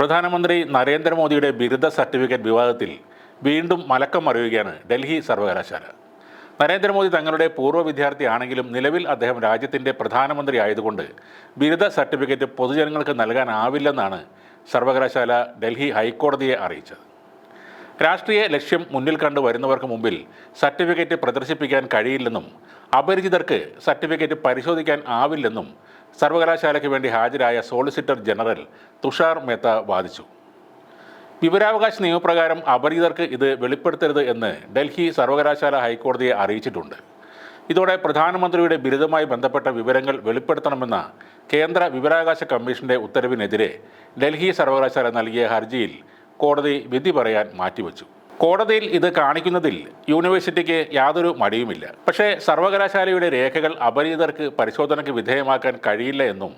പ്രധാനമന്ത്രി നരേന്ദ്രമോദിയുടെ ബിരുദ സർട്ടിഫിക്കറ്റ് വിവാദത്തിൽ വീണ്ടും മലക്കം മറിയുകയാണ് ഡൽഹി സർവകലാശാല. നരേന്ദ്രമോദി തങ്ങളുടെ പൂർവ്വ വിദ്യാർത്ഥിയാണെങ്കിലും നിലവിൽ അദ്ദേഹം രാജ്യത്തിൻ്റെ പ്രധാനമന്ത്രി ആയതുകൊണ്ട് ബിരുദ സർട്ടിഫിക്കറ്റ് പൊതുജനങ്ങൾക്ക് നൽകാനാവില്ലെന്നാണ് സർവകലാശാല ഡൽഹി ഹൈക്കോടതിയെ അറിയിച്ചത്. രാഷ്ട്രീയ ലക്ഷ്യം മുന്നിൽ കണ്ടു വരുന്നവർക്ക് മുമ്പിൽ സർട്ടിഫിക്കറ്റ് പ്രദർശിപ്പിക്കാൻ കഴിയില്ലെന്നും അപരിചിതർക്ക് സർട്ടിഫിക്കറ്റ് പരിശോധിക്കാൻ ആവില്ലെന്നും സർവകലാശാലയ്ക്ക് വേണ്ടി ഹാജരായ സോളിസിറ്റർ ജനറൽ തുഷാർ മേത്ത വാദിച്ചു. വിവരാവകാശ നിയമപ്രകാരം അപരിചിതർക്ക് ഇത് വെളിപ്പെടുത്തരുത് എന്ന് ഡൽഹി സർവകലാശാല ഹൈക്കോടതിയെ അറിയിച്ചിട്ടുണ്ട്. ഇതോടെ പ്രധാനമന്ത്രിയുടെ ബിരുദവുമായി ബന്ധപ്പെട്ട വിവരങ്ങൾ വെളിപ്പെടുത്തണമെന്ന കേന്ദ്ര വിവരാവകാശ കമ്മീഷന്റെ ഉത്തരവിനെതിരെ ഡൽഹി സർവകലാശാല നൽകിയ ഹർജിയിൽ കോടതി വിധി പറയാൻ മാറ്റിവെച്ചു. കോടതിയിൽ ഇത് കാണിക്കുന്നതിൽ യൂണിവേഴ്സിറ്റിക്ക് യാതൊരു മടിയുമില്ല. പക്ഷേ സർവകലാശാലയുടെ രേഖകൾ അപരിചിതർക്ക് പരിശോധനയ്ക്ക് വിധേയമാക്കാൻ കഴിയില്ല എന്നും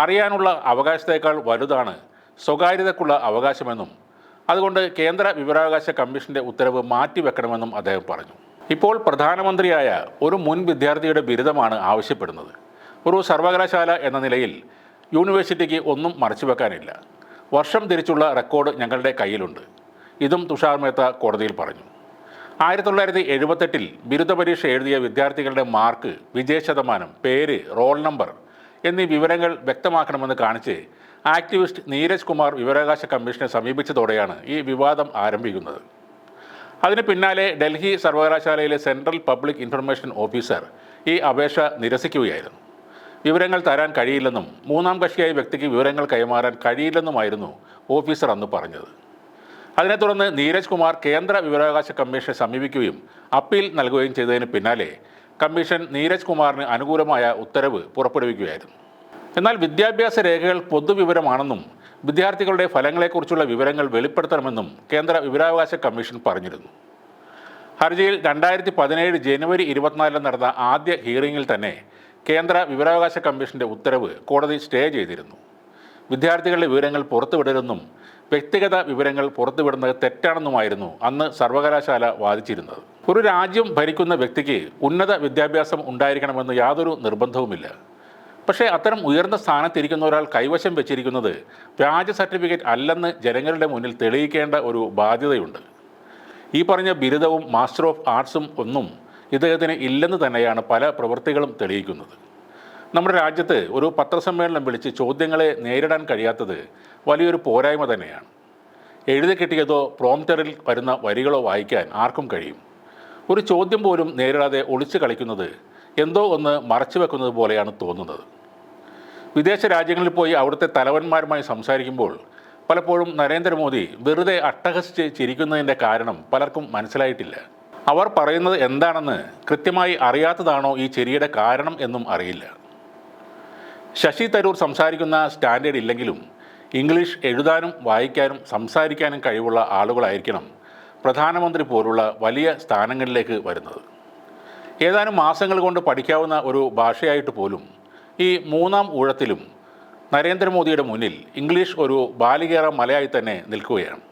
അറിയാനുള്ള അവകാശത്തേക്കാൾ വലുതാണ് സ്വകാര്യതയ്ക്കുള്ള അവകാശമെന്നും അതുകൊണ്ട് കേന്ദ്ര വിവരാവകാശ കമ്മീഷന്റെ ഉത്തരവ് മാറ്റിവെക്കണമെന്നും അദ്ദേഹം പറഞ്ഞു. ഇപ്പോൾ പ്രധാനമന്ത്രിയായ ഒരു മുൻ വിദ്യാർത്ഥിയുടെ ബിരുദമാണ് ആവശ്യപ്പെടുന്നത്. ഒരു സർവകലാശാല എന്ന നിലയിൽ യൂണിവേഴ്സിറ്റിക്ക് ഒന്നും മറച്ചുവെക്കാനില്ല. വർഷം തിരിച്ചുള്ള റെക്കോർഡ് ഞങ്ങളുടെ കയ്യിലുണ്ട്. ഇതും തുഷാർ മേത്ത കോടതിയിൽ പറഞ്ഞു. 1978 ബിരുദ പരീക്ഷ എഴുതിയ വിദ്യാർത്ഥികളുടെ മാർക്ക്, വിജയശതമാനം, പേര്, റോൾ നമ്പർ എന്നീ വിവരങ്ങൾ വ്യക്തമാക്കണമെന്ന് കാണിച്ച് ആക്ടിവിസ്റ്റ് നീരജ് കുമാർ വിവരാവകാശ കമ്മീഷനെ സമീപിച്ചതോടെയാണ് ഈ വിവാദം ആരംഭിക്കുന്നത്. അതിന് പിന്നാലെ ഡൽഹി സർവകലാശാലയിലെ സെൻട്രൽ പബ്ലിക് ഇൻഫർമേഷൻ ഓഫീസർ ഈ അപേക്ഷ നിരസിക്കുകയായിരുന്നു. വിവരങ്ങൾ തരാൻ കഴിയില്ലെന്നും മൂന്നാം കക്ഷിയായ വ്യക്തിക്ക് വിവരങ്ങൾ കൈമാറാൻ കഴിയില്ലെന്നുമായിരുന്നു ഓഫീസർ അന്ന് പറഞ്ഞത്. അതിനെ തുടർന്ന് നീരജ് കുമാർ കേന്ദ്ര വിവരാവകാശ കമ്മീഷനെ സമീപിക്കുകയും അപ്പീൽ നൽകുകയും ചെയ്തതിന് പിന്നാലെ കമ്മീഷൻ നീരജ് കുമാറിന് അനുകൂലമായ ഉത്തരവ് പുറപ്പെടുവിക്കുകയായിരുന്നു. എന്നാൽ വിദ്യാഭ്യാസ രേഖകൾ പൊതുവിവരമാണെന്നും വിദ്യാർത്ഥികളുടെ ഫലങ്ങളെക്കുറിച്ചുള്ള വിവരങ്ങൾ വെളിപ്പെടുത്തണമെന്നും കേന്ദ്ര വിവരാവകാശ കമ്മീഷൻ പറഞ്ഞിരുന്നു. ഹർജിയിൽ 2017 ജനുവരി 24 നടന്ന ആദ്യ ഹിയറിംഗിൽ തന്നെ കേന്ദ്ര വിവരാവകാശ കമ്മീഷന്റെ ഉത്തരവ് കോടതി സ്റ്റേ ചെയ്തിരുന്നു. വിദ്യാർത്ഥികളുടെ വിവരങ്ങൾ പുറത്തുവിടരുതെന്നും വ്യക്തിഗത വിവരങ്ങൾ പുറത്തുവിടുന്നത് തെറ്റാണെന്നുമായിരുന്നു അന്ന് സർവകലാശാല വാദിച്ചിരുന്നത്. ഒരു രാജ്യം ഭരിക്കുന്ന വ്യക്തിക്ക് ഉന്നത വിദ്യാഭ്യാസം ഉണ്ടായിരിക്കണമെന്ന് യാതൊരു നിർബന്ധവുമില്ല. പക്ഷേ അത്തരം ഉയർന്ന സ്ഥാനത്തിരിക്കുന്ന ഒരാൾ കൈവശം വെച്ചിരിക്കുന്നത് വ്യാജ സർട്ടിഫിക്കറ്റ് അല്ലെന്ന് ജനങ്ങളുടെ മുന്നിൽ തെളിയിക്കേണ്ട ഒരു ബാധ്യതയുണ്ട്. ഈ പറഞ്ഞ ബിരുദവും മാസ്റ്റർ ഓഫ് ആർട്സും ഒന്നും ഇദ്ദേഹത്തിന് ഇല്ലെന്ന് തന്നെയാണ് പല പ്രവൃത്തികളും തെളിയിക്കുന്നത്. നമ്മുടെ രാജ്യത്ത് ഒരു പത്രസമ്മേളനം വിളിച്ച് ചോദ്യങ്ങളെ നേരിടാൻ കഴിയാത്തത് വലിയൊരു പോരായ്മ തന്നെയാണ്. എഴുതി കിട്ടിയതോ പ്രോംപ്റ്ററിൽ വരുന്ന വരികളോ വായിക്കാൻ ആർക്കും കഴിയും. ഒരു ചോദ്യം പോലും നേരിടാതെ ഒളിച്ചു കളിക്കുന്നത് എന്തോ ഒന്ന് മറച്ചു വെക്കുന്നത് പോലെയാണ് തോന്നുന്നത്. വിദേശ രാജ്യങ്ങളിൽ പോയി അവിടുത്തെ തലവന്മാരുമായി സംസാരിക്കുമ്പോൾ പലപ്പോഴും നരേന്ദ്രമോദി വെറുതെ അട്ടഹസിച്ച് ചിരിക്കുന്നതിൻ്റെ കാരണം പലർക്കും മനസ്സിലായിട്ടില്ല. അവർ പറയുന്നത് എന്താണെന്ന് കൃത്യമായി അറിയാത്തതാണോ ഈ ചിരിയുടെ കാരണം എന്നും അറിയില്ല. ശശി തരൂർ സംസാരിക്കുന്ന സ്റ്റാൻഡേർഡ് ഇല്ലെങ്കിലും ഇംഗ്ലീഷ് എഴുതാനും വായിക്കാനും സംസാരിക്കാനും കഴിവുള്ള ആളുകളായിരിക്കണം പ്രധാനമന്ത്രി പോലുള്ള വലിയ സ്ഥാനങ്ങളിലേക്ക് വരുന്നത്. ഏതാനും മാസങ്ങൾ കൊണ്ട് പഠിക്കാവുന്ന ഒരു ഭാഷയായിട്ട് പോലും ഈ മൂന്നാം ഊഴത്തിലും നരേന്ദ്രമോദിയുടെ മുന്നിൽ ഇംഗ്ലീഷ് ഒരു ബാലികേറ മലയായി തന്നെ നിൽക്കുകയാണ്.